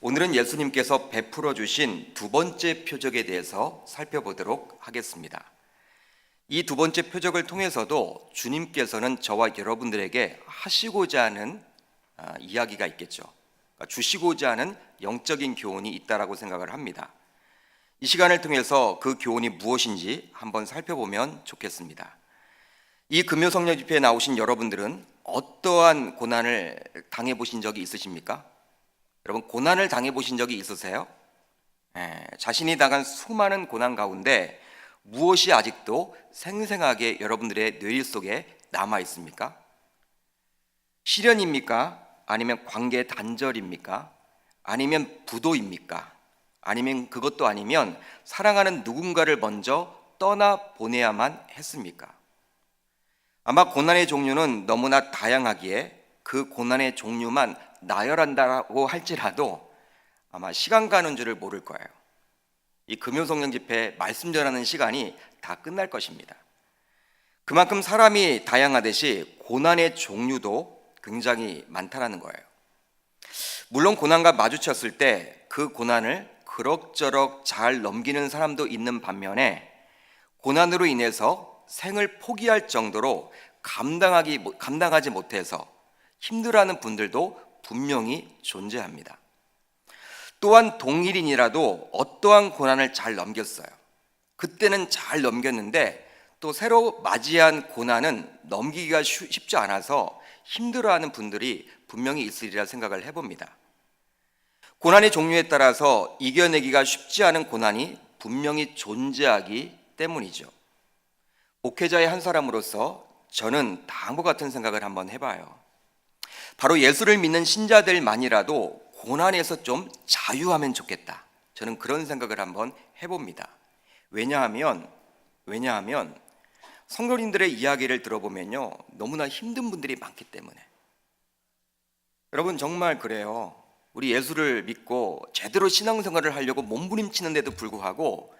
오늘은 예수님께서 베풀어 주신 두 번째 표적에 대해서 살펴보도록 하겠습니다. 이 두 번째 표적을 통해서도 주님께서는 저와 여러분들에게 하시고자 하는 이야기가 있겠죠. 그러니까 주시고자 하는 영적인 교훈이 있다라고 생각을 합니다. 이 시간을 통해서 그 교훈이 무엇인지 한번 살펴보면 좋겠습니다. 이 금요성령 집회에 나오신 여러분들은 어떠한 고난을 당해보신 적이 있으십니까? 여러분, 고난을 당해보신 적이 있으세요? 자신이 당한 수많은 고난 가운데 무엇이 아직도 생생하게 여러분들의 뇌리 속에 남아 있습니까? 시련입니까? 아니면 관계 단절입니까? 아니면 부도입니까? 아니면 그것도 아니면 사랑하는 누군가를 먼저 떠나 보내야만 했습니까? 아마 고난의 종류는 너무나 다양하기에 그 고난의 종류만 나열한다고 할지라도 아마 시간 가는 줄을 모를 거예요. 이 금요성령 집회 말씀 전하는 시간이 다 끝날 것입니다. 그만큼 사람이 다양하듯이 고난의 종류도 굉장히 많다라는 거예요. 물론 고난과 마주쳤을 때 그 고난을 그럭저럭 잘 넘기는 사람도 있는 반면에 고난으로 인해서 생을 포기할 정도로 감당하지 못해서 힘들어하는 분들도 분명히 존재합니다. 또한 동일인이라도 어떠한 고난을 잘 넘겼어요. 그때는 잘 넘겼는데 또 새로 맞이한 고난은 넘기기가 쉽지 않아서 힘들어하는 분들이 분명히 있으리라 생각을 해봅니다. 고난의 종류에 따라서 이겨내기가 쉽지 않은 고난이 분명히 존재하기 때문이죠. 목회자의 한 사람으로서 저는 다음과 같은 생각을 한번 해봐요. 바로 예수를 믿는 신자들만이라도 고난에서 좀 자유하면 좋겠다. 저는 그런 생각을 한번 해봅니다. 왜냐하면 성도님들의 이야기를 들어보면요, 너무나 힘든 분들이 많기 때문에. 여러분, 정말 그래요. 우리 예수를 믿고 제대로 신앙생활을 하려고 몸부림치는데도 불구하고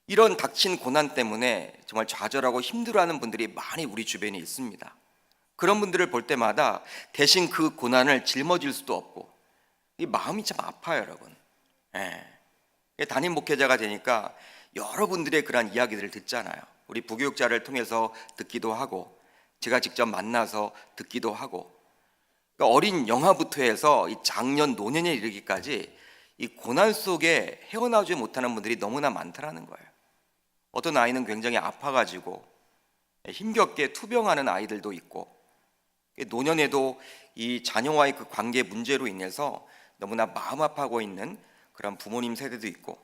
이런 닥친 고난 때문에 정말 좌절하고 힘들어하는 분들이 많이 우리 주변에 있습니다. 그런 분들을 볼 때마다 대신 그 고난을 짊어질 수도 없고 이 마음이 참 아파요, 여러분. 담임 목회자가 되니까 여러분들의 그런 이야기들을 듣잖아요. 우리 부교육자를 통해서 듣기도 하고 제가 직접 만나서 듣기도 하고, 그러니까 어린 영아부터 해서 이 장년 노년에 이르기까지 이 고난 속에 헤어나오지 못하는 분들이 너무나 많다라는 거예요. 어떤 아이는 굉장히 아파가지고 힘겹게 투병하는 아이들도 있고, 노년에도 이 자녀와의 그 관계 문제로 인해서 너무나 마음 아파하고 있는 그런 부모님 세대도 있고,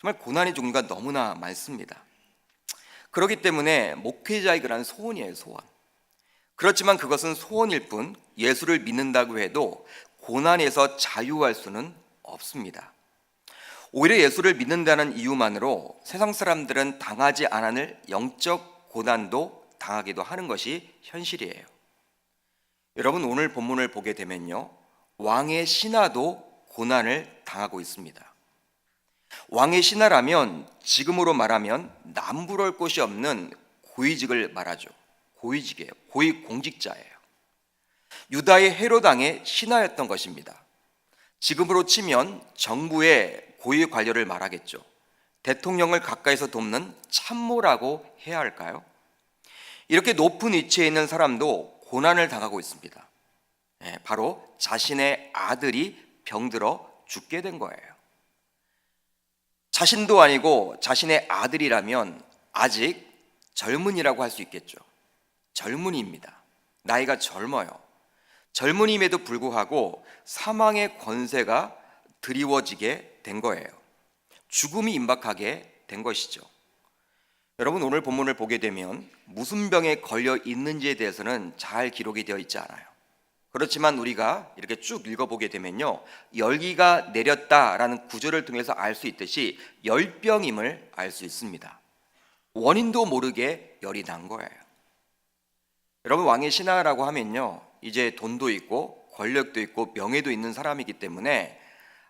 정말 고난의 종류가 너무나 많습니다. 그렇기 때문에 목회자의 그런 소원이에요, 소원. 그렇지만 그것은 소원일 뿐 예수를 믿는다고 해도 고난에서 자유할 수는 없습니다. 오히려 예수를 믿는다는 이유만으로 세상 사람들은 당하지 않을 영적 고난도 당하기도 하는 것이 현실이에요. 여러분, 오늘 본문을 보게 되면요, 왕의 신하도 고난을 당하고 있습니다. 왕의 신하라면 지금으로 말하면 남부러울 곳이 없는 고위직을 말하죠. 고위직이에요. 고위공직자예요. 유다의 헤롯 왕의 신하였던 것입니다. 지금으로 치면 정부의 고위 관료를 말하겠죠. 대통령을 가까이서 돕는 참모라고 해야 할까요? 이렇게 높은 위치에 있는 사람도 고난을 당하고 있습니다. 바로 자신의 아들이 병들어 죽게 된 거예요. 자신도 아니고 자신의 아들이라면 아직 젊은이라고 할 수 있겠죠. 젊은이입니다. 나이가 젊어요. 젊은이임에도 불구하고 사망의 권세가 드리워지게 된 거예요. 죽음이 임박하게 된 것이죠. 여러분, 오늘 본문을 보게 되면 무슨 병에 걸려 있는지에 대해서는 잘 기록이 되어 있지 않아요. 그렇지만 우리가 이렇게 쭉 읽어보게 되면요, 열기가 내렸다라는 구절을 통해서 알 수 있듯이 열병임을 알 수 있습니다. 원인도 모르게 열이 난 거예요. 여러분, 왕의 신하라고 하면요, 이제 돈도 있고 권력도 있고 명예도 있는 사람이기 때문에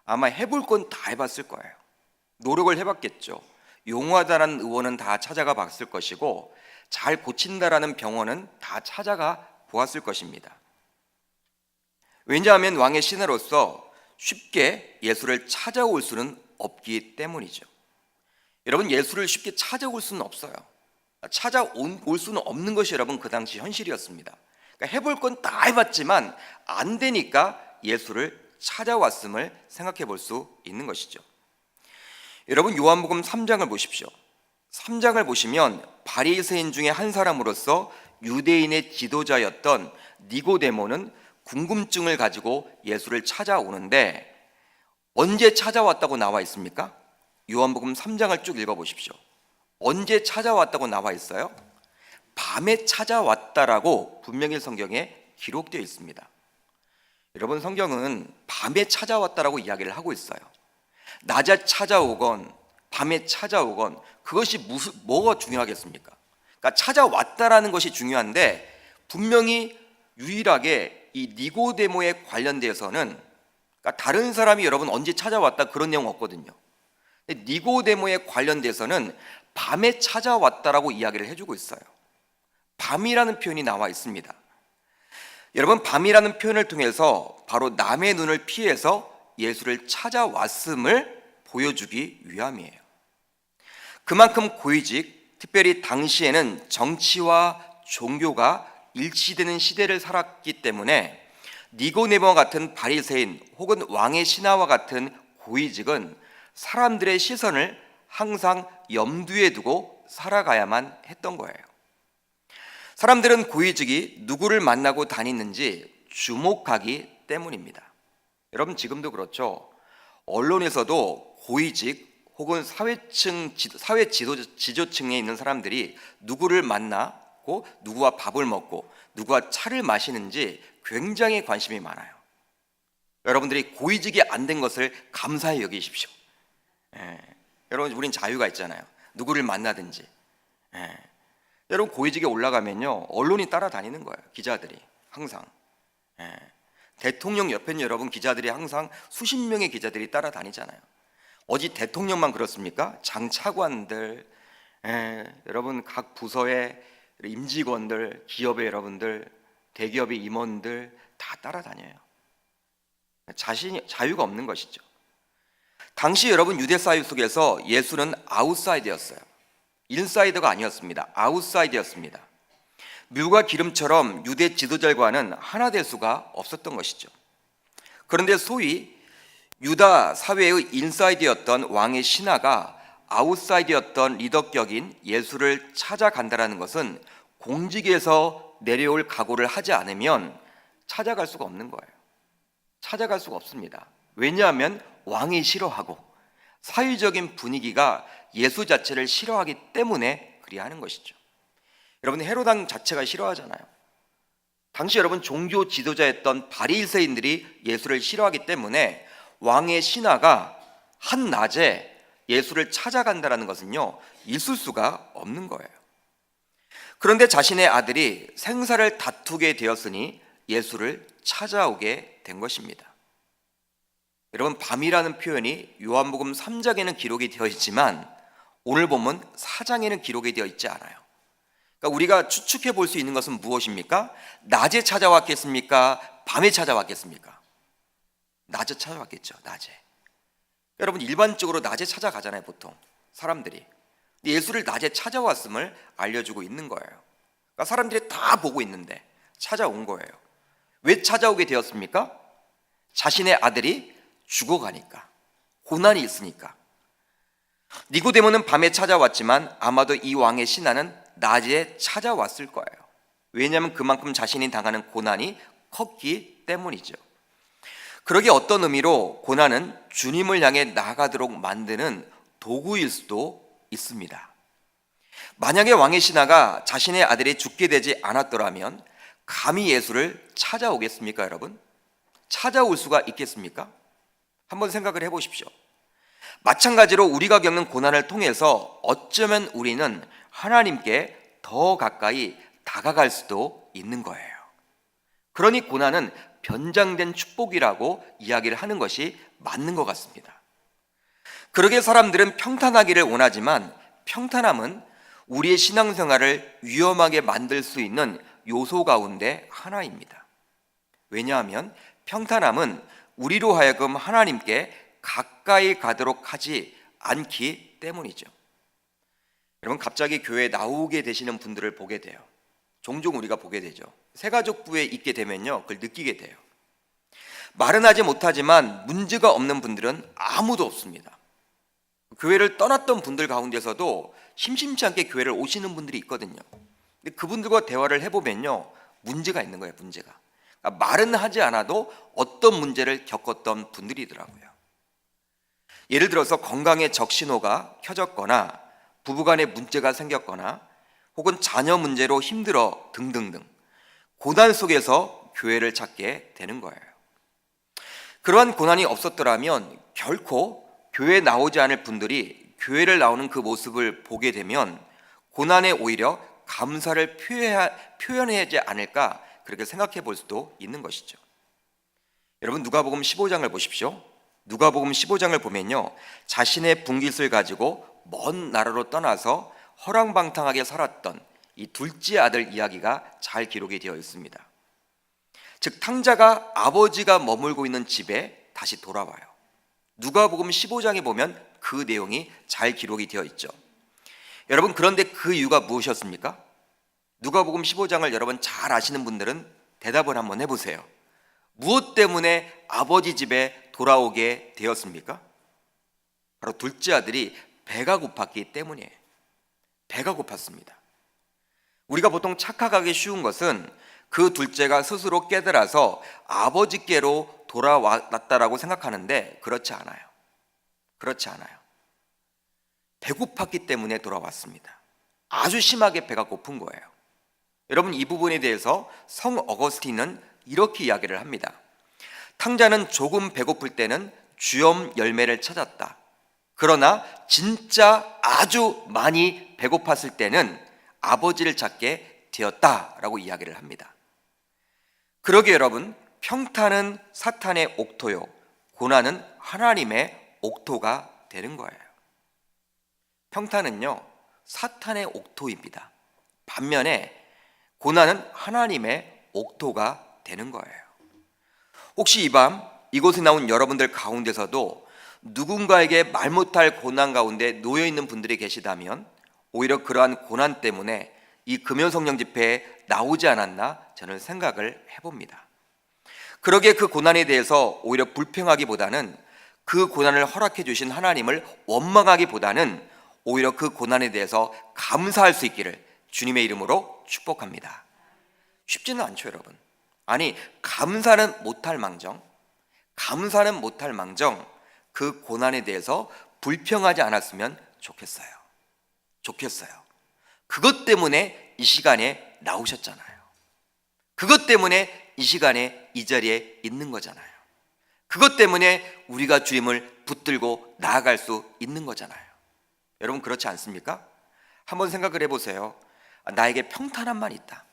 아마 해볼 건 다 해봤을 거예요. 노력을 해봤겠죠. 용하다라는 의원은 다 찾아가 봤을 것이고 잘 고친다라는 병원은 다 찾아가 보았을 것입니다. 왜냐하면 왕의 신하로서 쉽게 예수를 찾아올 수는 없기 때문이죠. 여러분, 예수를 쉽게 찾아올 수는 없어요. 찾아올 수는 없는 것이 여러분 그 당시 현실이었습니다. 그러니까 해볼 건 다 해봤지만 안 되니까 예수를 찾아왔음을 생각해 볼 수 있는 것이죠. 여러분, 요한복음 3장을 보십시오. 3장을 보시면 바리새인 중에 한 사람으로서 유대인의 지도자였던 니고데모는 궁금증을 가지고 예수를 찾아오는데 언제 찾아왔다고 나와 있습니까? 요한복음 3장을 쭉 읽어보십시오. 언제 찾아왔다고 나와 있어요? 밤에 찾아왔다라고 분명히 성경에 기록되어 있습니다. 여러분, 성경은 밤에 찾아왔다라고 이야기를 하고 있어요. 낮에 찾아오건 밤에 찾아오건 그것이 뭐가 중요하겠습니까? 그러니까 찾아왔다라는 것이 중요한데 분명히 유일하게 이 니고데모에 관련돼서는 그러니까 다른 사람이 여러분 언제 찾아왔다 그런 내용 없거든요. 근데 니고데모에 관련돼서는 밤에 찾아왔다라고 이야기를 해주고 있어요. 밤이라는 표현이 나와 있습니다. 여러분, 밤이라는 표현을 통해서 바로 남의 눈을 피해서 예수를 찾아왔음을 보여주기 위함이에요. 그만큼 고위직, 특별히 당시에는 정치와 종교가 일치되는 시대를 살았기 때문에 니고데모와 같은 바리새인 혹은 왕의 신하와 같은 고위직은 사람들의 시선을 항상 염두에 두고 살아가야만 했던 거예요. 사람들은 고위직이 누구를 만나고 다니는지 주목하기 때문입니다. 여러분, 지금도 그렇죠. 언론에서도 고위직 혹은 사회 지도층에 있는 사람들이 누구를 만나고 누구와 밥을 먹고 누구와 차를 마시는지 굉장히 관심이 많아요. 여러분들이 고위직이 안 된 것을 감사히 여기십시오. 여러분, 우린 자유가 있잖아요. 누구를 만나든지. 여러분, 고위직에 올라가면요 언론이 따라다니는 거예요. 기자들이 항상. 대통령 옆에는 여러분 기자들이 항상 수십 명의 기자들이 따라다니잖아요. 어디 대통령만 그렇습니까? 장차관들, 여러분 각 부서의 임직원들, 기업의 여러분들, 대기업의 임원들 다 따라다녀요. 자유가 없는 것이죠. 당시 여러분 유대 사회 속에서 예수는 아웃사이더였어요. 인사이더가 아니었습니다. 아웃사이더였습니다. 뮤가 기름처럼 유대 지도자들과는 하나 될 수가 없었던 것이죠. 그런데 소위 유다 사회의 인사이드였던 왕의 신하가 아웃사이드였던 리더격인 예수를 찾아간다는 것은 공직에서 내려올 각오를 하지 않으면 찾아갈 수가 없는 거예요. 찾아갈 수가 없습니다. 왜냐하면 왕이 싫어하고 사회적인 분위기가 예수 자체를 싫어하기 때문에 그리하는 것이죠. 여러분, 헤롯 왕 자체가 싫어하잖아요. 당시 여러분 종교 지도자였던 바리새인들이 예수를 싫어하기 때문에 왕의 신하가 한낮에 예수를 찾아간다는 것은요 있을 수가 없는 거예요. 그런데 자신의 아들이 생사를 다투게 되었으니 예수를 찾아오게 된 것입니다. 여러분, 밤이라는 표현이 요한복음 3장에는 기록이 되어 있지만 오늘 보면 4장에는 기록이 되어 있지 않아요. 그러니까 우리가 추측해 볼 수 있는 것은 무엇입니까? 낮에 찾아왔겠습니까? 밤에 찾아왔겠습니까? 낮에 찾아왔겠죠. 낮에. 여러분, 일반적으로 낮에 찾아가잖아요, 보통 사람들이. 예수를 낮에 찾아왔음을 알려주고 있는 거예요. 그러니까 사람들이 다 보고 있는데 찾아온 거예요. 왜 찾아오게 되었습니까? 자신의 아들이 죽어가니까, 고난이 있으니까. 니고데모는 밤에 찾아왔지만 아마도 이 왕의 신하는 낮에 찾아왔을 거예요. 왜냐하면 그만큼 자신이 당하는 고난이 컸기 때문이죠. 그러기에 어떤 의미로 고난은 주님을 향해 나아가도록 만드는 도구일 수도 있습니다. 만약에 왕의 신하가 자신의 아들이 죽게 되지 않았더라면 감히 예수를 찾아오겠습니까, 여러분? 찾아올 수가 있겠습니까? 한번 생각을 해보십시오. 마찬가지로 우리가 겪는 고난을 통해서 어쩌면 우리는 하나님께 더 가까이 다가갈 수도 있는 거예요. 그러니 고난은 변장된 축복이라고 이야기를 하는 것이 맞는 것 같습니다. 그러게 사람들은 평탄하기를 원하지만 평탄함은 우리의 신앙생활을 위험하게 만들 수 있는 요소 가운데 하나입니다. 왜냐하면 평탄함은 우리로 하여금 하나님께 가까이 가도록 하지 않기 때문이죠. 여러분, 갑자기 교회에 나오게 되시는 분들을 보게 돼요. 종종 우리가 보게 되죠. 새가족부에 있게 되면요, 그걸 느끼게 돼요. 말은 하지 못하지만 문제가 없는 분들은 아무도 없습니다. 교회를 떠났던 분들 가운데서도 심심치 않게 교회를 오시는 분들이 있거든요. 근데 그분들과 대화를 해보면요, 문제가 있는 거예요. 문제가. 그러니까 말은 하지 않아도 어떤 문제를 겪었던 분들이더라고요. 예를 들어서 건강에 적신호가 켜졌거나 부부간에 문제가 생겼거나 혹은 자녀 문제로 힘들어 등등등 고난 속에서 교회를 찾게 되는 거예요. 그러한 고난이 없었더라면 결코 교회에 나오지 않을 분들이 교회를 나오는 그 모습을 보게 되면 고난에 오히려 감사를 표현하지 않을까, 그렇게 생각해 볼 수도 있는 것이죠. 여러분, 누가복음 15장을 보십시오. 누가복음 15장을 보면요, 자신의 분깃을 가지고 먼 나라로 떠나서 허랑방탕하게 살았던 이 둘째 아들 이야기가 잘 기록이 되어 있습니다. 즉, 탕자가 아버지가 머물고 있는 집에 다시 돌아와요. 누가복음 15장에 보면 그 내용이 잘 기록이 되어 있죠. 여러분, 그런데 그 이유가 무엇이었습니까? 누가복음 15장을 여러분 잘 아시는 분들은 대답을 한번 해보세요. 무엇 때문에 아버지 집에 돌아오게 되었습니까? 바로 둘째 아들이 배가 고팠기 때문이에요. 배가 고팠습니다. 우리가 보통 착각하기 쉬운 것은 그 둘째가 스스로 깨달아서 아버지께로 돌아왔다라고 생각하는데 그렇지 않아요. 그렇지 않아요. 배고팠기 때문에 돌아왔습니다. 아주 심하게 배가 고픈 거예요. 여러분, 이 부분에 대해서 성 어거스틴은 이렇게 이야기를 합니다. 탕자는 조금 배고플 때는 주염 열매를 찾았다. 그러나 진짜 아주 많이 배고팠을 때는 아버지를 찾게 되었다라고 이야기를 합니다. 그러게 여러분, 평탄은 사탄의 옥토요, 고난은 하나님의 옥토가 되는 거예요. 평탄은요, 사탄의 옥토입니다. 반면에 고난은 하나님의 옥토가 되는 거예요. 혹시 이 밤 이곳에 나온 여러분들 가운데서도 누군가에게 말 못할 고난 가운데 놓여 있는 분들이 계시다면 오히려 그러한 고난 때문에 이 금요성령 집회에 나오지 않았나 저는 생각을 해봅니다. 그러기에 그 고난에 대해서 오히려 불평하기보다는 그 고난을 허락해 주신 하나님을 원망하기보다는 오히려 그 고난에 대해서 감사할 수 있기를 주님의 이름으로 축복합니다. 쉽지는 않죠, 여러분. 아니, 감사는 못할 망정 그 고난에 대해서 불평하지 않았으면 좋겠어요. 그것 때문에 이 시간에 나오셨잖아요. 그것 때문에 이 시간에 이 자리에 있는 거잖아요. 그것 때문에 우리가 주님을 붙들고 나아갈 수 있는 거잖아요. 여러분, 그렇지 않습니까? 한번 생각을 해보세요. 나에게 평탄함만 있다.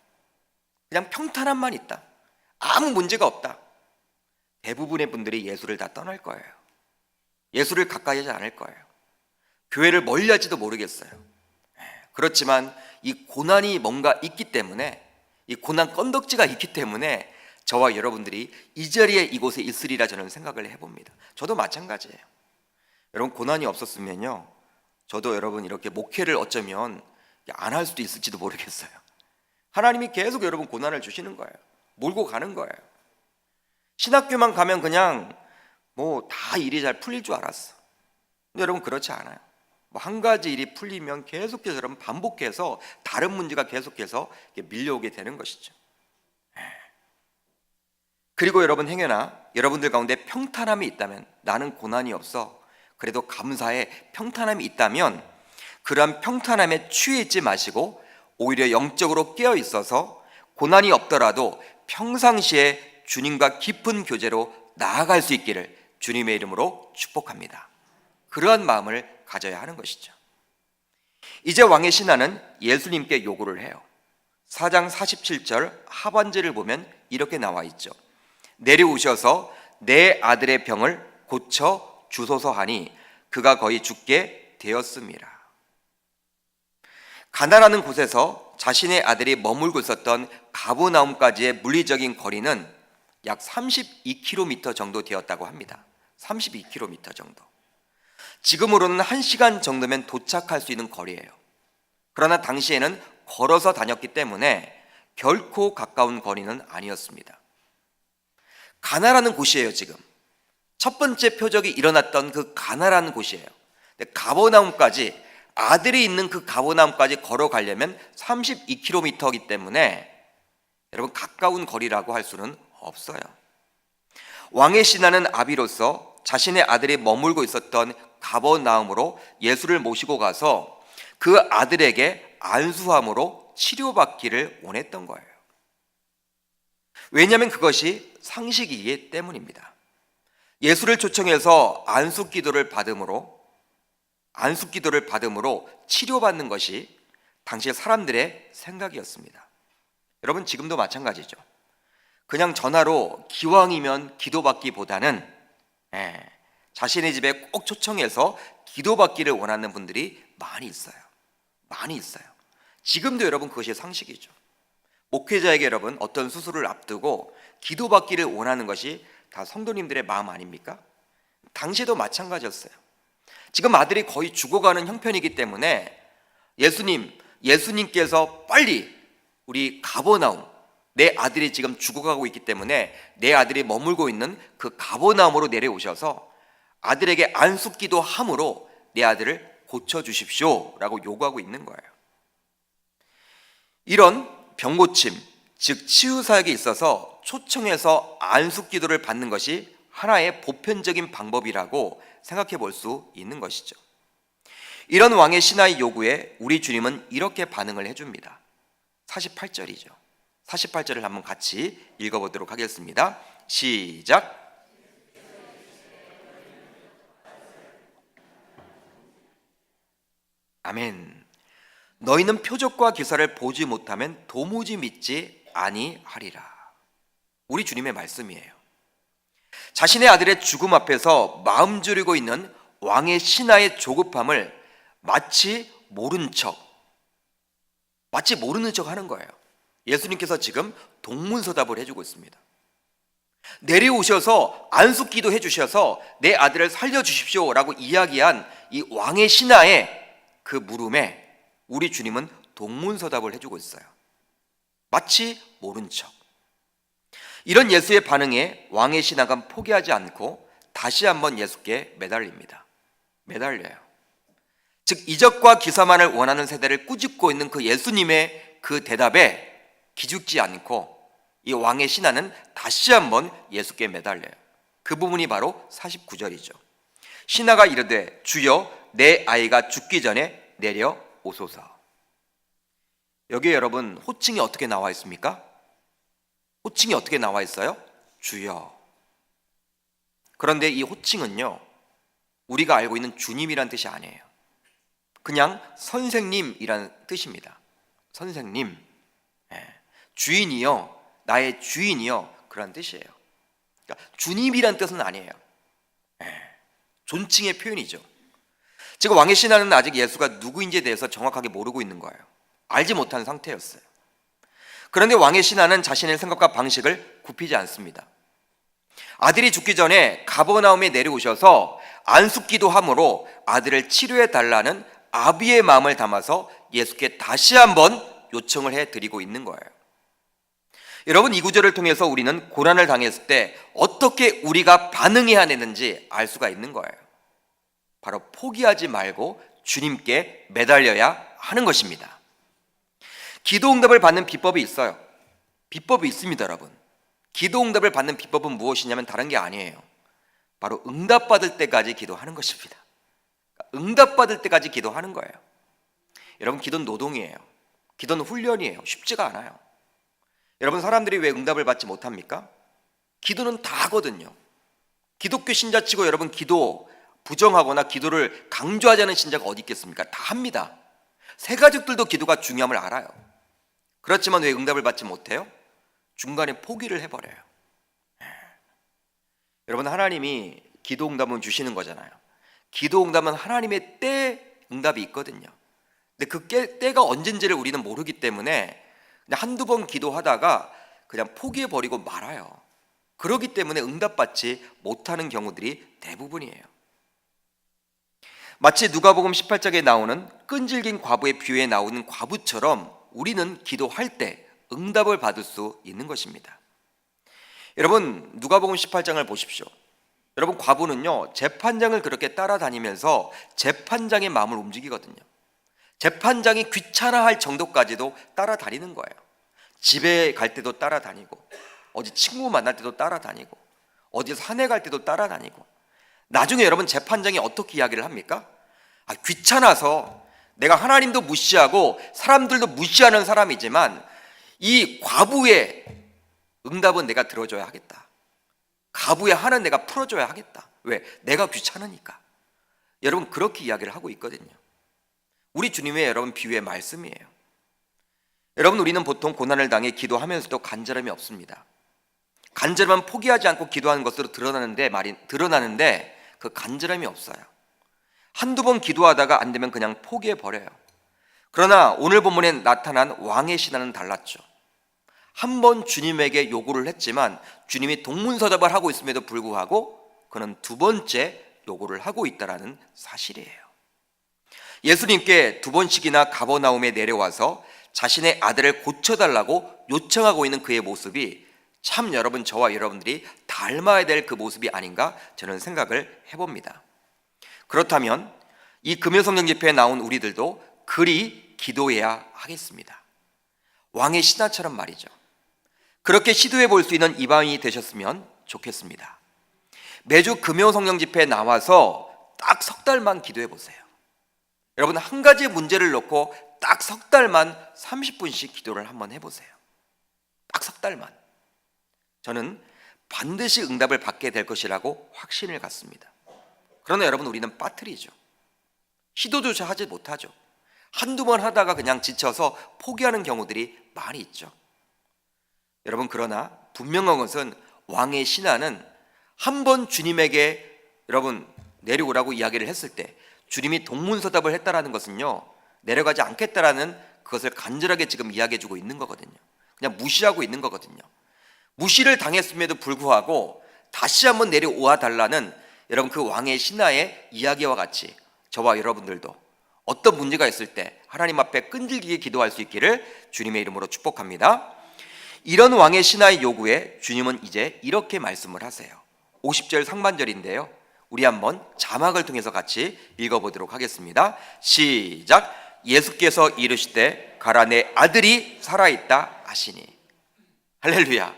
그냥 평탄함만 있다. 아무 문제가 없다. 대부분의 분들이 예수를 다 떠날 거예요. 예수를 가까이 하지 않을 거예요. 교회를 멀리 할지도 모르겠어요. 그렇지만 이 고난이 뭔가 있기 때문에, 이 고난 건덕지가 있기 때문에 저와 여러분들이 이 자리에 이곳에 있으리라 저는 생각을 해봅니다. 저도 마찬가지예요. 여러분, 고난이 없었으면요, 저도 여러분 이렇게 목회를 어쩌면 안 할 수도 있을지도 모르겠어요. 하나님이 계속 여러분 고난을 주시는 거예요. 몰고 가는 거예요. 신학교만 가면 그냥 뭐 다 일이 잘 풀릴 줄 알았어. 근데 여러분, 그렇지 않아요. 뭐 한 가지 일이 풀리면 계속해서 여러분 반복해서 다른 문제가 계속해서 밀려오게 되는 것이죠. 그리고 여러분, 행여나 여러분들 가운데 평탄함이 있다면, 나는 고난이 없어, 그래도 감사해, 평탄함이 있다면 그러한 평탄함에 취해 있지 마시고 오히려 영적으로 깨어 있어서 고난이 없더라도 평상시에 주님과 깊은 교제로 나아갈 수 있기를 주님의 이름으로 축복합니다. 그러한 마음을 가져야 하는 것이죠. 이제 왕의 신하는 예수님께 요구를 해요. 4장 47절 하반절을 보면 이렇게 나와 있죠. 내려오셔서 내 아들의 병을 고쳐 주소서 하니 그가 거의 죽게 되었습니다. 가나라는 곳에서 자신의 아들이 머물고 있었던 가버나움까지의 물리적인 거리는 약 32km 정도 되었다고 합니다. 32km 정도. 지금으로는 1시간 정도면 도착할 수 있는 거리예요. 그러나 당시에는 걸어서 다녔기 때문에 결코 가까운 거리는 아니었습니다. 가나라는 곳이에요. 지금 첫 번째 표적이 일어났던 그 가나라는 곳이에요. 가버나움까지, 아들이 있는 그 가버나움까지 걸어가려면 32km이기 때문에 여러분 가까운 거리라고 할 수는 없어요. 왕의 신하는 아비로서 자신의 아들이 머물고 있었던 가버나움으로 예수를 모시고 가서 그 아들에게 안수함으로 치료받기를 원했던 거예요. 왜냐하면 그것이 상식이기 때문입니다. 예수를 초청해서 안수기도를 받음으로 치료받는 것이 당시 사람들의 생각이었습니다. 여러분 지금도 마찬가지죠. 그냥 전화로 기왕이면 기도받기보다는 자신의 집에 꼭 초청해서 기도받기를 원하는 분들이 많이 있어요. 지금도 여러분 그것이 상식이죠. 목회자에게 여러분 어떤 수술을 앞두고 기도받기를 원하는 것이 다 성도님들의 마음 아닙니까? 당시에도 마찬가지였어요. 지금 아들이 거의 죽어가는 형편이기 때문에 예수님께서 빨리 우리 가버나움, 내 아들이 지금 죽어가고 있기 때문에 내 아들이 머물고 있는 그 가버나움으로 내려오셔서 아들에게 안수기도 함으로 내 아들을 고쳐주십시오 라고 요구하고 있는 거예요. 이런 병고침, 즉 치유사역에 있어서 초청해서 안수기도를 받는 것이 하나의 보편적인 방법이라고 생각해 볼 수 있는 것이죠. 이런 왕의 신하의 요구에 우리 주님은 이렇게 반응을 해줍니다. 48절이죠. 48절을 한번 같이 읽어보도록 하겠습니다. 시작. 아멘. 너희는 표적과 기사를 보지 못하면 도무지 믿지 아니하리라. 우리 주님의 말씀이에요. 자신의 아들의 죽음 앞에서 마음 졸이고 있는 왕의 신하의 조급함을 마치 모르는 척 하는 거예요. 예수님께서 지금 동문서답을 해주고 있습니다. 내려오셔서 안수기도 해주셔서 내 아들을 살려주십시오 라고 이야기한 이 왕의 신하의 그 물음에 우리 주님은 동문서답을 해주고 있어요. 마치 모른 척. 이런 예수의 반응에 왕의 신하가 포기하지 않고 다시 한번 예수께 매달려요. 즉 이적과 기사만을 원하는 세대를 꾸짖고 있는 그 예수님의 그 대답에 기죽지 않고 이 왕의 신하는 다시 한번 예수께 매달려요. 그 부분이 바로 49절이죠. 신하가 이르되 주여 내 아이가 죽기 전에 내려오소서. 여기에 여러분 호칭이 어떻게 나와 있습니까? 호칭이 어떻게 나와 있어요? 주여. 그런데 이 호칭은요, 우리가 알고 있는 주님이란 뜻이 아니에요. 그냥 선생님이란 뜻입니다. 선생님, 주인이요, 나의 주인이요, 그런 뜻이에요. 그러니까 주님이란 뜻은 아니에요. 존칭의 표현이죠. 지금 왕의 신하는 아직 예수가 누구인지에 대해서 정확하게 모르고 있는 거예요. 알지 못한 상태였어요. 그런데 왕의 신하는 자신의 생각과 방식을 굽히지 않습니다. 아들이 죽기 전에 가버나움에 내려오셔서 안수기도 함으로 아들을 치료해 달라는 아비의 마음을 담아서 예수께 다시 한번 요청을 해드리고 있는 거예요. 여러분, 이 구절을 통해서 우리는 고난을 당했을 때 어떻게 우리가 반응해야 되는지 알 수가 있는 거예요. 바로 포기하지 말고 주님께 매달려야 하는 것입니다. 기도 응답을 받는 비법이 있어요. 비법이 있습니다, 여러분. 기도 응답을 받는 비법은 무엇이냐면 다른 게 아니에요. 바로 응답받을 때까지 기도하는 것입니다. 응답받을 때까지 기도하는 거예요. 여러분, 기도는 노동이에요. 기도는 훈련이에요. 쉽지가 않아요. 여러분, 사람들이 왜 응답을 받지 못합니까? 기도는 다 하거든요. 기독교 신자치고 여러분 기도 부정하거나 기도를 강조하지 않은 신자가 어디 있겠습니까? 다 합니다. 새가족들도 기도가 중요함을 알아요. 그렇지만 왜 응답을 받지 못해요? 중간에 포기를 해버려요. 여러분, 하나님이 기도 응답은 주시는 거잖아요. 기도 응답은 하나님의 때 응답이 있거든요. 근데 그 때가 언젠지를 우리는 모르기 때문에 그냥 한두 번 기도하다가 그냥 포기해버리고 말아요. 그렇기 때문에 응답받지 못하는 경우들이 대부분이에요. 마치 누가복음 18장에 나오는 끈질긴 과부의 비유에 나오는 과부처럼 우리는 기도할 때 응답을 받을 수 있는 것입니다. 여러분, 누가복음 18장을 보십시오. 여러분, 과부는요, 재판장을 그렇게 따라다니면서 재판장의 마음을 움직이거든요. 재판장이 귀찮아할 정도까지도 따라다니는 거예요. 집에 갈 때도 따라다니고, 어디 친구 만날 때도 따라다니고, 어디서 산에 갈 때도 따라다니고. 나중에 여러분, 재판장이 어떻게 이야기를 합니까? 귀찮아서 내가 하나님도 무시하고 사람들도 무시하는 사람이지만 이 과부의 응답은 내가 들어줘야 하겠다. 과부의 한은 내가 풀어줘야 하겠다. 왜? 내가 귀찮으니까. 여러분, 그렇게 이야기를 하고 있거든요. 우리 주님의 여러분 비유의 말씀이에요. 여러분, 우리는 보통 고난을 당해 기도하면서도 간절함이 없습니다. 간절함은 포기하지 않고 기도하는 것으로 드러나는데 그 간절함이 없어요. 한두 번 기도하다가 안 되면 그냥 포기해버려요. 그러나 오늘 본문에 나타난 왕의 신하는 달랐죠. 한 번 주님에게 요구를 했지만 주님이 동문서답을 하고 있음에도 불구하고 그는 두 번째 요구를 하고 있다는 사실이에요. 예수님께 두 번씩이나 가버나움에 내려와서 자신의 아들을 고쳐달라고 요청하고 있는 그의 모습이 참 여러분, 저와 여러분들이 닮아야 될 그 모습이 아닌가 저는 생각을 해봅니다. 그렇다면 이 금요성령 집회에 나온 우리들도 그리 기도해야 하겠습니다. 왕의 신하처럼 말이죠. 그렇게 시도해 볼 수 있는 이 밤이 되셨으면 좋겠습니다. 매주 금요성령 집회에 나와서 딱 석 달만 기도해 보세요. 여러분, 한 가지 문제를 놓고 딱 석 달만 30분씩 기도를 한번 해보세요. 딱 석 달만. 저는 반드시 응답을 받게 될 것이라고 확신을 갖습니다. 그러나 여러분, 우리는 빠뜨리죠. 시도조차 하지 못하죠. 한두 번 하다가 그냥 지쳐서 포기하는 경우들이 많이 있죠. 여러분, 그러나 분명한 것은 왕의 신하는 한 번 주님에게 여러분 내려오라고 이야기를 했을 때 주님이 동문서답을 했다라는 것은요, 내려가지 않겠다라는 그것을 간절하게 지금 이야기해주고 있는 거거든요. 그냥 무시하고 있는 거거든요. 무시를 당했음에도 불구하고 다시 한번 내려오아 달라는 여러분 그 왕의 신하의 이야기와 같이 저와 여러분들도 어떤 문제가 있을 때 하나님 앞에 끈질기게 기도할 수 있기를 주님의 이름으로 축복합니다. 이런 왕의 신하의 요구에 주님은 이제 이렇게 말씀을 하세요. 50절 상반절인데요, 우리 한번 자막을 통해서 같이 읽어보도록 하겠습니다. 시작. 예수께서 이르시되 가라, 내 아들이 살아있다 하시니. 할렐루야.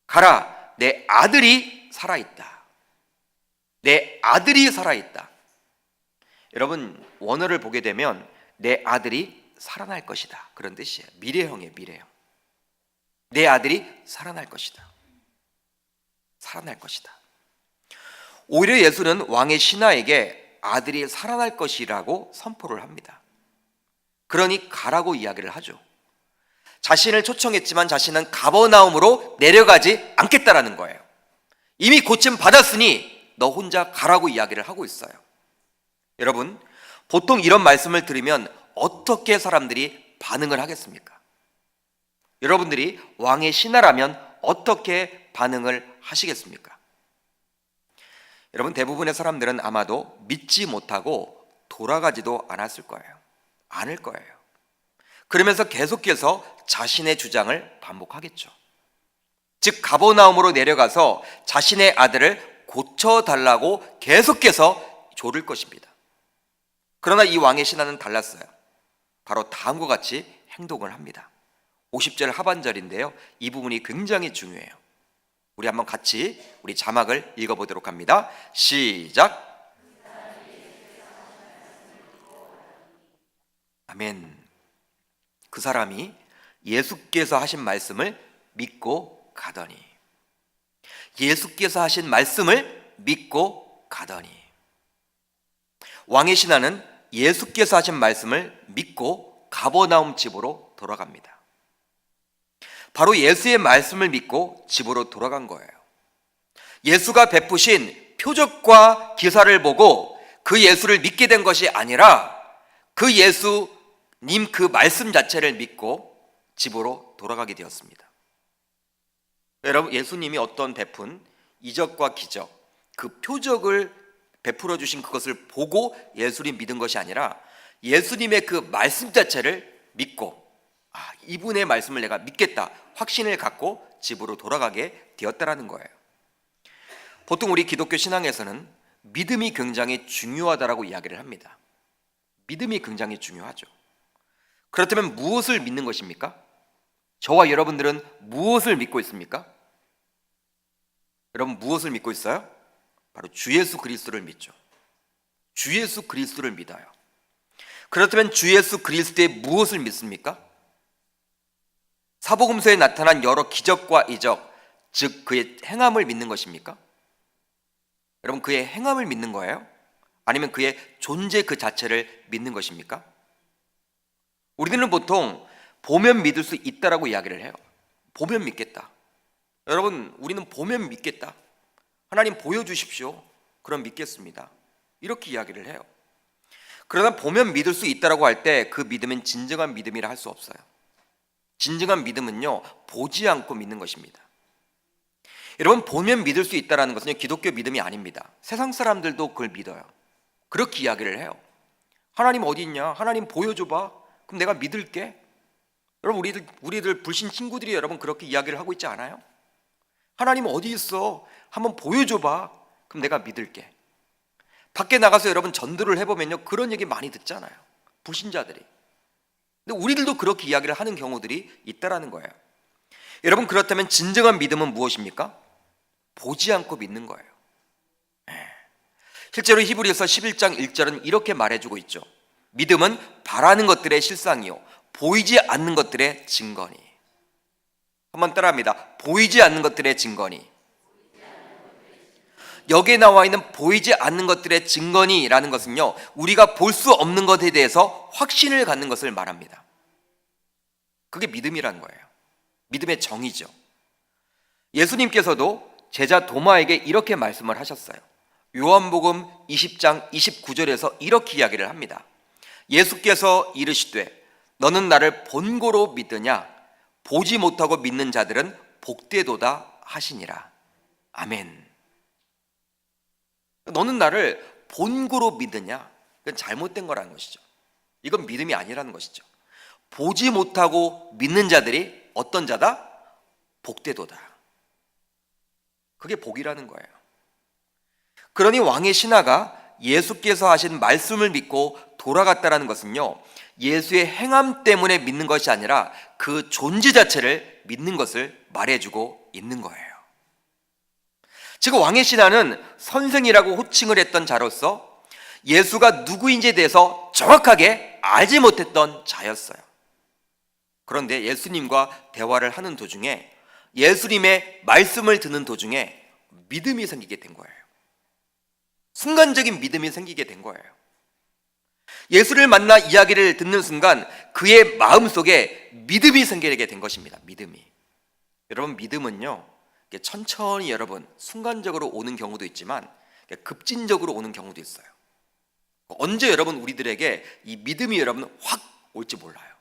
가라, 내 아들이 살아있다. 내 아들이 살아있다. 여러분, 원어를 보게 되면 내 아들이 살아날 것이다, 그런 뜻이에요. 미래형이에요. 미래형. 내 아들이 살아날 것이다. 살아날 것이다. 오히려 예수는 왕의 신하에게 아들이 살아날 것이라고 선포를 합니다. 그러니 가라고 이야기를 하죠. 자신을 초청했지만 자신은 가버나움으로 내려가지 않겠다라는 거예요. 이미 고침 받았으니 너 혼자 가라고 이야기를 하고 있어요. 여러분, 보통 이런 말씀을 들으면 어떻게 사람들이 반응을 하겠습니까? 여러분들이 왕의 신하라면 어떻게 반응을 하시겠습니까? 여러분, 대부분의 사람들은 아마도 믿지 못하고 돌아가지도 않았을 거예요. 않을 거예요. 그러면서 계속해서 자신의 주장을 반복하겠죠. 즉, 가버나움으로 내려가서 자신의 아들을 고쳐달라고 계속해서 조를 것입니다. 그러나 이 왕의 신하는 달랐어요. 바로 다음과 같이 행동을 합니다. 50절 하반절인데요, 이 부분이 굉장히 중요해요. 우리 한번 같이 우리 자막을 읽어보도록 합니다. 시작. 아멘. 그 사람이 예수께서 하신 말씀을 믿고 가더니. 예수께서 하신 말씀을 믿고 가더니. 왕의 신하는 예수께서 하신 말씀을 믿고 가버나움 집으로 돌아갑니다. 바로 예수의 말씀을 믿고 집으로 돌아간 거예요. 예수가 베푸신 표적과 기사를 보고 그 예수를 믿게 된 것이 아니라 그 예수님 그 말씀 자체를 믿고 집으로 돌아가게 되었습니다. 여러분, 예수님이 어떤 베푼 이적과 기적, 그 표적을 베풀어 주신 그것을 보고 예수님 믿은 것이 아니라 예수님의 그 말씀 자체를 믿고, 이분의 말씀을 내가 믿겠다 확신을 갖고 집으로 돌아가게 되었다라는 거예요. 보통 우리 기독교 신앙에서는 믿음이 굉장히 중요하다라고 이야기를 합니다. 믿음이 굉장히 중요하죠. 그렇다면 무엇을 믿는 것입니까? 저와 여러분들은 무엇을 믿고 있습니까? 여러분, 무엇을 믿고 있어요? 바로 주 예수 그리스도를 믿죠. 주 예수 그리스도를 믿어요. 그렇다면 주 예수 그리스도의 무엇을 믿습니까? 사복음서에 나타난 여러 기적과 이적, 즉 그의 행함을 믿는 것입니까? 여러분, 그의 행함을 믿는 거예요? 아니면 그의 존재 그 자체를 믿는 것입니까? 우리들은 보통 보면 믿을 수 있다라고 이야기를 해요. 보면 믿겠다. 여러분, 우리는 보면 믿겠다. 하나님 보여주십시오. 그럼 믿겠습니다. 이렇게 이야기를 해요. 그러나 보면 믿을 수 있다라고 할 때 그 믿음은 진정한 믿음이라 할 수 없어요. 진정한 믿음은요, 보지 않고 믿는 것입니다. 여러분, 보면 믿을 수 있다는 것은 기독교 믿음이 아닙니다. 세상 사람들도 그걸 믿어요. 그렇게 이야기를 해요. 하나님 어디 있냐? 하나님 보여줘봐. 그럼 내가 믿을게. 여러분, 우리들 불신 친구들이 여러분 그렇게 이야기를 하고 있지 않아요? 하나님 어디 있어? 한번 보여줘봐. 그럼 내가 믿을게. 밖에 나가서 여러분 전도를 해보면요, 그런 얘기 많이 듣잖아요. 불신자들이. 근데 우리들도 그렇게 이야기를 하는 경우들이 있다라는 거예요. 여러분, 그렇다면 진정한 믿음은 무엇입니까? 보지 않고 믿는 거예요. 실제로 히브리서 11장 1절은 이렇게 말해주고 있죠. 믿음은 바라는 것들의 실상이요 보이지 않는 것들의 증거니. 한번 따라합니다. 보이지 않는 것들의 증거니. 여기에 나와 있는 보이지 않는 것들의 증거니라는 것은요, 우리가 볼 수 없는 것에 대해서 확신을 갖는 것을 말합니다. 그게 믿음이라는 거예요. 믿음의 정의죠. 예수님께서도 제자 도마에게 이렇게 말씀을 하셨어요. 요한복음 20장 29절에서 이렇게 이야기를 합니다. 예수께서 이르시되 너는 나를 본고로 믿느냐? 보지 못하고 믿는 자들은 복되도다 하시니라. 아멘. 너는 나를 본고로 믿느냐? 그건 잘못된 거라는 것이죠. 이건 믿음이 아니라는 것이죠. 보지 못하고 믿는 자들이 어떤 자다? 복되도다. 그게 복이라는 거예요. 그러니 왕의 신하가 예수께서 하신 말씀을 믿고 돌아갔다라는 것은요, 예수의 행함 때문에 믿는 것이 아니라 그 존재 자체를 믿는 것을 말해주고 있는 거예요. 즉, 왕의 신하는 선생이라고 호칭을 했던 자로서 예수가 누구인지에 대해서 정확하게 알지 못했던 자였어요. 그런데 예수님과 대화를 하는 도중에, 예수님의 말씀을 듣는 도중에 믿음이 생기게 된 거예요. 순간적인 믿음이 생기게 된 거예요. 예수를 만나 이야기를 듣는 순간 그의 마음속에 믿음이 생기게 된 것입니다. 믿음이. 여러분, 믿음은요, 천천히 여러분 순간적으로 오는 경우도 있지만 급진적으로 오는 경우도 있어요. 언제 여러분 우리들에게 이 믿음이 여러분 확 올지 몰라요.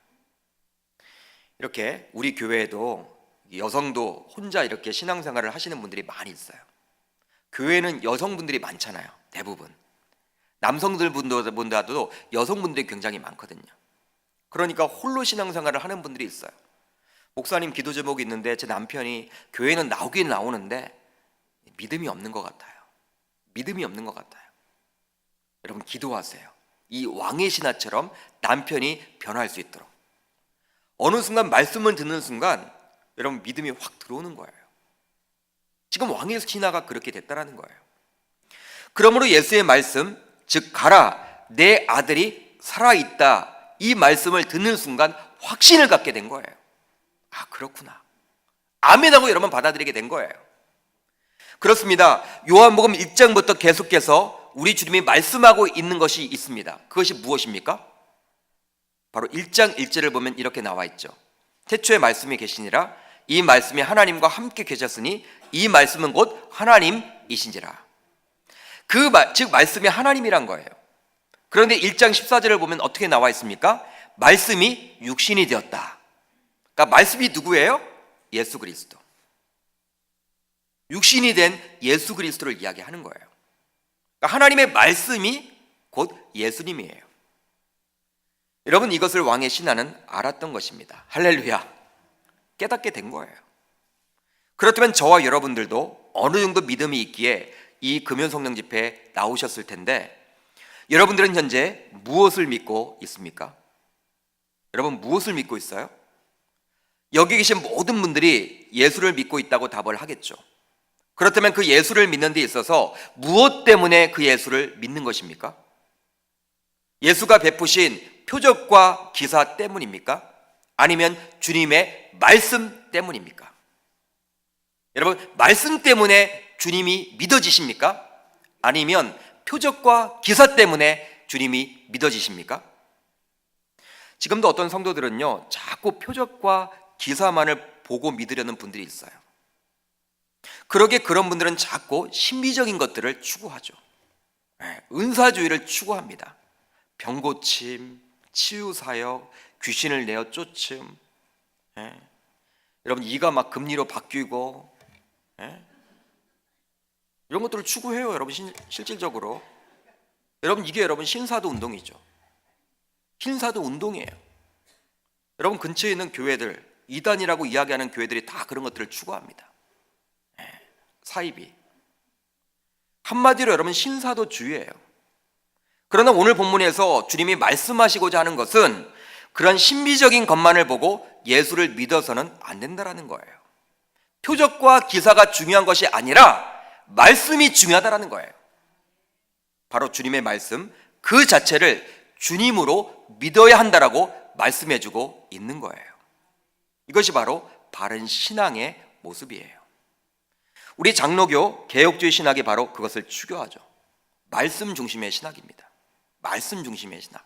이렇게 우리 교회에도 여성도 혼자 이렇게 신앙생활을 하시는 분들이 많이 있어요. 교회는 여성분들이 많잖아요. 대부분 남성들보다도 여성분들이 굉장히 많거든요. 그러니까 홀로 신앙생활을 하는 분들이 있어요. 목사님, 기도 제목이 있는데 제 남편이 교회는 나오긴 나오는데 믿음이 없는 것 같아요. 믿음이 없는 것 같아요. 여러분, 기도하세요. 이 왕의 신하처럼 남편이 변화할 수 있도록. 어느 순간 말씀을 듣는 순간 여러분 믿음이 확 들어오는 거예요. 지금 왕의 신하가 그렇게 됐다라는 거예요. 그러므로 예수의 말씀, 즉 가라 내 아들이 살아있다, 이 말씀을 듣는 순간 확신을 갖게 된 거예요. 아, 그렇구나. 아멘하고 여러분 받아들이게 된 거예요. 그렇습니다. 요한복음 1장부터 계속해서 우리 주님이 말씀하고 있는 것이 있습니다. 그것이 무엇입니까? 바로 1장 1절을 보면 이렇게 나와 있죠. 태초에 말씀이 계시니라. 이 말씀이 하나님과 함께 계셨으니 이 말씀은 곧 하나님이신지라. 즉 말씀이 하나님이란 거예요. 그런데 1장 14절을 보면 어떻게 나와 있습니까? 말씀이 육신이 되었다. 그러니까 말씀이 누구예요? 예수 그리스도. 육신이 된 예수 그리스도를 이야기하는 거예요. 그러니까 하나님의 말씀이 곧 예수님이에요. 여러분, 이것을 왕의 신하는 알았던 것입니다. 할렐루야. 깨닫게 된 거예요. 그렇다면 저와 여러분들도 어느 정도 믿음이 있기에 이 금연성령 집회에 나오셨을 텐데, 여러분들은 현재 무엇을 믿고 있습니까? 여러분, 무엇을 믿고 있어요? 여기 계신 모든 분들이 예수를 믿고 있다고 답을 하겠죠. 그렇다면 그 예수를 믿는 데 있어서 무엇 때문에 그 예수를 믿는 것입니까? 예수가 베푸신 표적과 기사 때문입니까? 아니면 주님의 말씀 때문입니까? 여러분, 말씀 때문에 주님이 믿어지십니까? 아니면 표적과 기사 때문에 주님이 믿어지십니까? 지금도 어떤 성도들은요, 자꾸 표적과 기사만을 보고 믿으려는 분들이 있어요. 그러게 그런 분들은 자꾸 신비적인 것들을 추구하죠. 은사주의를 추구합니다. 병고침, 치유사역, 귀신을 내어 쫓음, 여러분 이가 막 금리로 바뀌고, 이런 것들을 추구해요. 여러분 실질적으로 여러분, 이게 여러분 신사도 운동이죠. 신사도 운동이에요. 여러분 근처에 있는 교회들, 이단이라고 이야기하는 교회들이 다 그런 것들을 추구합니다. 사이비, 한마디로 여러분 신사도주의예요. 그러나 오늘 본문에서 주님이 말씀하시고자 하는 것은 그런 신비적인 것만을 보고 예수를 믿어서는 안 된다라는 거예요. 표적과 기사가 중요한 것이 아니라 말씀이 중요하다라는 거예요. 바로 주님의 말씀 그 자체를 주님으로 믿어야 한다라고 말씀해주고 있는 거예요. 이것이 바로 바른 신앙의 모습이에요. 우리 장로교 개혁주의 신학이 바로 그것을 추구하죠. 말씀 중심의 신학입니다. 말씀 중심의 신학.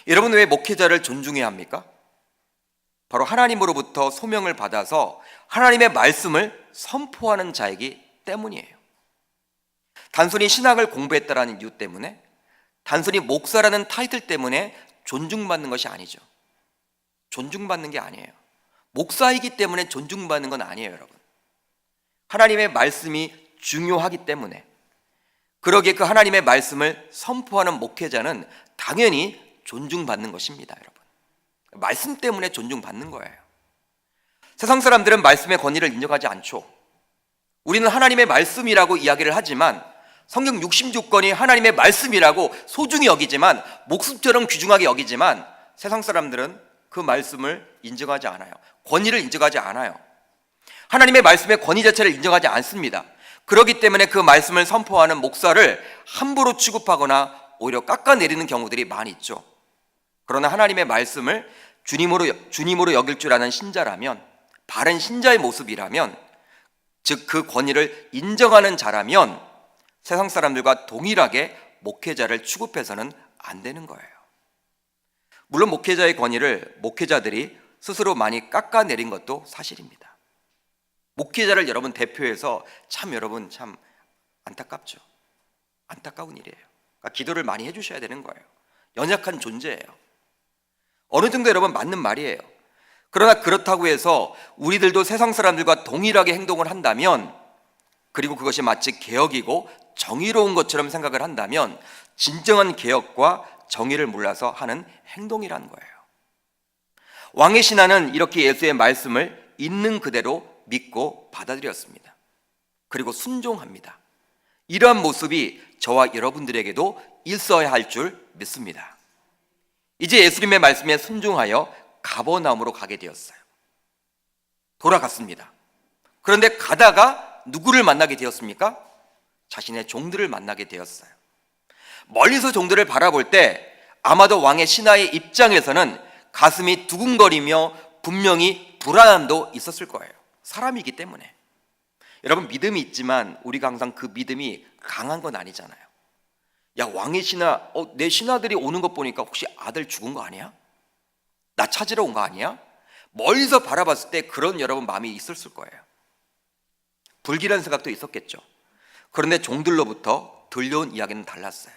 여러분, 왜 목회자를 존중해야 합니까? 바로 하나님으로부터 소명을 받아서 하나님의 말씀을 선포하는 자이기 때문이에요. 단순히 신학을 공부했다라는 이유 때문에, 단순히 목사라는 타이틀 때문에 존중받는 것이 아니죠. 존중받는 게 아니에요. 목사이기 때문에 존중받는 건 아니에요, 여러분. 하나님의 말씀이 중요하기 때문에, 그러기에 그 하나님의 말씀을 선포하는 목회자는 당연히 존중받는 것입니다, 여러분. 말씀 때문에 존중받는 거예요. 세상 사람들은 말씀의 권위를 인정하지 않죠. 우리는 하나님의 말씀이라고 이야기를 하지만, 성경 66권이 하나님의 말씀이라고 소중히 여기지만, 목숨처럼 귀중하게 여기지만, 세상 사람들은 그 말씀을 인정하지 않아요. 권위를 인정하지 않아요. 하나님의 말씀의 권위 자체를 인정하지 않습니다. 그렇기 때문에 그 말씀을 선포하는 목사를 함부로 취급하거나 오히려 깎아내리는 경우들이 많이 있죠. 그러나 하나님의 말씀을 주님으로 여길 줄 아는 신자라면, 바른 신자의 모습이라면, 즉 그 권위를 인정하는 자라면 세상 사람들과 동일하게 목회자를 취급해서는 안 되는 거예요. 물론 목회자의 권위를 목회자들이 스스로 많이 깎아내린 것도 사실입니다. 목회자를 여러분 대표해서 여러분 참 안타깝죠. 안타까운 일이에요. 그러니까 기도를 많이 해주셔야 되는 거예요. 연약한 존재예요. 어느 정도 여러분 맞는 말이에요. 그러나 그렇다고 해서 우리들도 세상 사람들과 동일하게 행동을 한다면, 그리고 그것이 마치 개혁이고 정의로운 것처럼 생각을 한다면 진정한 개혁과 정의를 몰라서 하는 행동이라는 거예요. 왕의 신하는 이렇게 예수의 말씀을 있는 그대로 믿고 받아들였습니다. 그리고 순종합니다. 이러한 모습이 저와 여러분들에게도 있어야 할 줄 믿습니다. 이제 예수님의 말씀에 순종하여 가버나움으로 가게 되었어요. 돌아갔습니다. 그런데 가다가 누구를 만나게 되었습니까? 자신의 종들을 만나게 되었어요. 멀리서 종들을 바라볼 때 아마도 왕의 신하의 입장에서는 가슴이 두근거리며 분명히 불안함도 있었을 거예요. 사람이기 때문에. 여러분, 믿음이 있지만 우리가 항상 그 믿음이 강한 건 아니잖아요. 야, 왕의 신하, 내 신하들이 오는 것 보니까 혹시 아들 죽은 거 아니야? 나 찾으러 온 거 아니야? 멀리서 바라봤을 때 그런 여러분 마음이 있었을 거예요. 불길한 생각도 있었겠죠. 그런데 종들로부터 들려온 이야기는 달랐어요.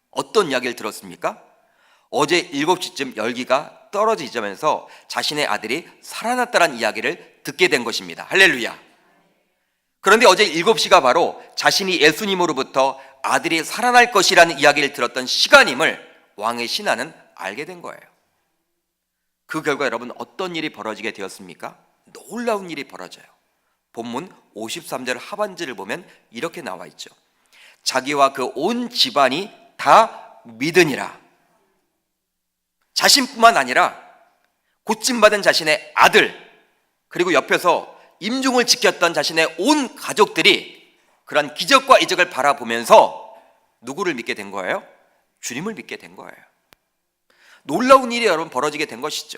어떤 이야기를 들었습니까? 어제 7시쯤 열기가 떨어지자면서 자신의 아들이 살아났다는 이야기를 듣게 된 것입니다. 할렐루야. 그런데 어제 7시가 바로 자신이 예수님으로부터 아들이 살아날 것이라는 이야기를 들었던 시간임을 왕의 신하는 알게 된 거예요. 그 결과 여러분 어떤 일이 벌어지게 되었습니까? 놀라운 일이 벌어져요. 본문 53절 하반절을 보면 이렇게 나와 있죠. 자기와 그 온 집안이 다 믿으니라. 자신뿐만 아니라 고침받은 자신의 아들, 그리고 옆에서 임종을 지켰던 자신의 온 가족들이 그런 기적과 이적을 바라보면서 누구를 믿게 된 거예요? 주님을 믿게 된 거예요. 놀라운 일이 여러분 벌어지게 된 것이죠.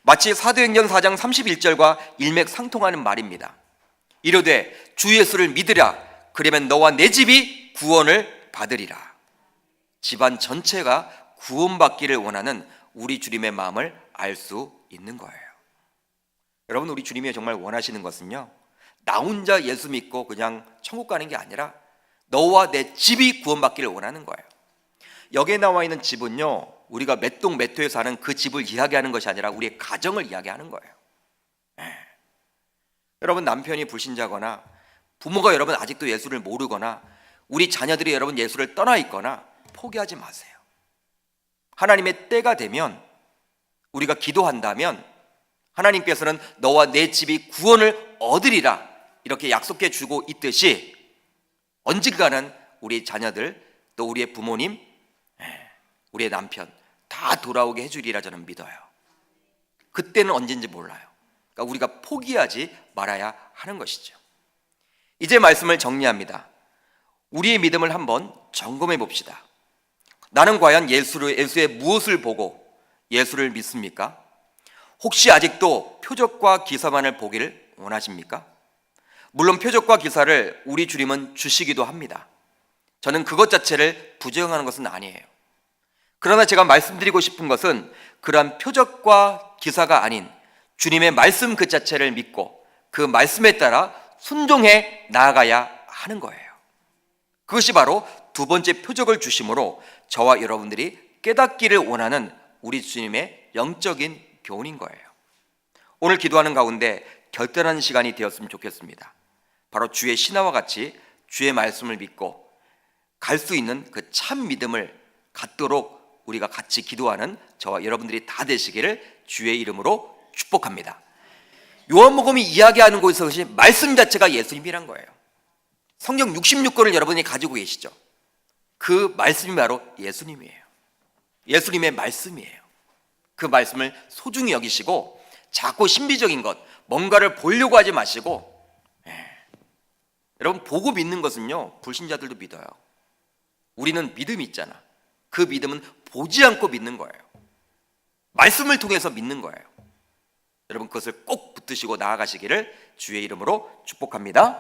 마치 사도행전 4장 31절과 일맥상통하는 말입니다. 이르되 주 예수를 믿으라. 그러면 너와 내 집이 구원을 받으리라. 집안 전체가 구원받기를 원하는 우리 주님의 마음을 알 수 있는 거예요. 여러분, 우리 주님이 정말 원하시는 것은요, 나 혼자 예수 믿고 그냥 천국 가는 게 아니라 너와 내 집이 구원받기를 원하는 거예요. 여기에 나와 있는 집은요, 우리가 몇 동 몇 호에 사는 그 집을 이야기하는 것이 아니라 우리의 가정을 이야기하는 거예요. 여러분, 남편이 불신자거나 부모가 여러분 아직도 예수를 모르거나 우리 자녀들이 여러분 예수를 떠나 있거나 포기하지 마세요. 하나님의 때가 되면, 우리가 기도한다면 하나님께서는 너와 내 집이 구원을 얻으리라 이렇게 약속해 주고 있듯이 언젠가는 우리 자녀들, 또 우리의 부모님, 우리의 남편 다 돌아오게 해주리라 저는 믿어요. 그때는 언제인지 몰라요. 그러니까 우리가 포기하지 말아야 하는 것이죠. 이제 말씀을 정리합니다. 우리의 믿음을 한번 점검해 봅시다. 나는 과연 예수의 무엇을 보고 예수를 믿습니까? 혹시 아직도 표적과 기사만을 보기를 원하십니까? 물론 표적과 기사를 우리 주님은 주시기도 합니다. 저는 그것 자체를 부정하는 것은 아니에요. 그러나 제가 말씀드리고 싶은 것은 그러한 표적과 기사가 아닌 주님의 말씀 그 자체를 믿고 그 말씀에 따라 순종해 나아가야 하는 거예요. 그것이 바로 두 번째 표적을 주심으로 저와 여러분들이 깨닫기를 원하는 우리 주님의 영적인 교훈인 거예요. 오늘 기도하는 가운데 결단하는 시간이 되었으면 좋겠습니다. 바로 주의 신하와 같이 주의 말씀을 믿고 갈 수 있는 그 참 믿음을 갖도록 우리가 같이 기도하는 저와 여러분들이 다 되시기를 주의 이름으로 축복합니다. 요한복음이 이야기하는 곳에서 말씀 자체가 예수님이란 거예요. 성경 66권을 여러분이 가지고 계시죠. 그 말씀이 바로 예수님이에요. 예수님의 말씀이에요. 그 말씀을 소중히 여기시고 자꾸 신비적인 것, 뭔가를 보려고 하지 마시고, 여러분 보고 믿는 것은요, 불신자들도 믿어요. 우리는 믿음이 있잖아. 그 믿음은 보지 않고 믿는 거예요. 말씀을 통해서 믿는 거예요. 여러분 그것을 꼭 붙드시고 나아가시기를 주의 이름으로 축복합니다.